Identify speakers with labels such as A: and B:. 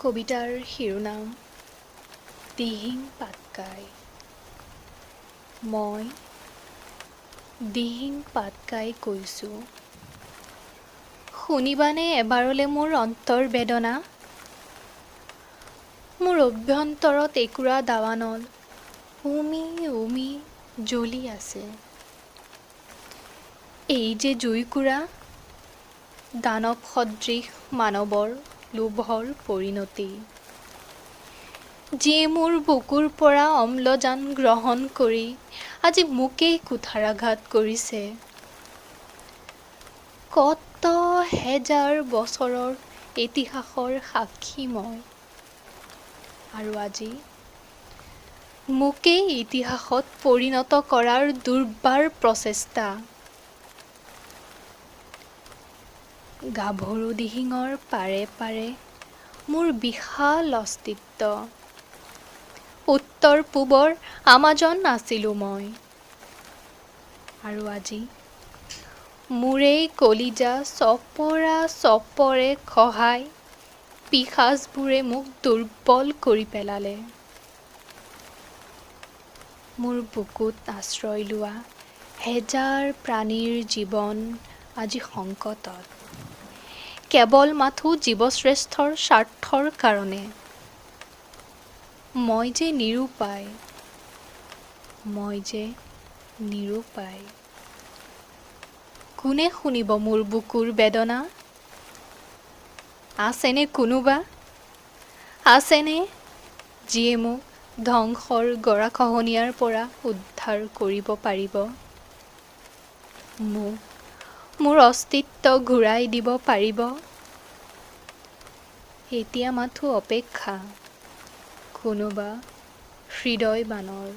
A: কবিতাৰ শিৰোনাম দিহিং পাটকাই। মই দিহিং পাটকাই কৈছোঁ, শুনিবানে এবাৰলে মোৰ অন্তৰ বেদনা। মোৰ অভ্যন্তৰত একুৰা দাৱানল উমি উমি জ্বলি আছে। এই যে জুইকুৰা, দানৱ সদৃশ মানৱৰ লোভৰ পৰিণতি, যিয়ে মোৰ বুকুৰ পৰা অম্লজান গ্ৰহণ কৰি আজি মোকেই কুঠাৰাঘাত কৰিছে। কত হেজাৰ বছৰৰ ইতিহাসৰ সাক্ষী মই, আৰু আজি মোকেই ইতিহাসত পৰিণত কৰাৰ দুৰ্বাৰ প্ৰচেষ্টা। গাভৰু দিহিঙৰ পাৰে পাৰে মোৰ বিশাল অস্তিত্ব। উত্তৰ পূবৰ আমাজন আছিলোঁ মই, আৰু আজি মোৰেই কলিজা চপৰা চপৰে খহাই পিশাচবোৰে মোক দুৰ্বল কৰি পেলালে। মোৰ বুকুত আশ্ৰয় লোৱা হেজাৰ প্ৰাণীৰ জীৱন আজি সংকটত, কেৱল মাথো জীৱশ্ৰেষ্ঠৰ স্বাৰ্থৰ কাৰণে। মই যে নিৰুপায়। কোনে শুনিব মোৰ বুকুৰ বেদনা? আছেনে কোনোবা? আছেনে যিয়ে মোক ধ্বংসৰ গৰাখহনীয়াৰ পৰা উদ্ধাৰ কৰিব পাৰিব? মোৰ অস্তিত্ব ঘূৰাই দিব পাৰিব? এতিয়া মাথো অপেক্ষা কোনোবা হৃদয়বানৰ।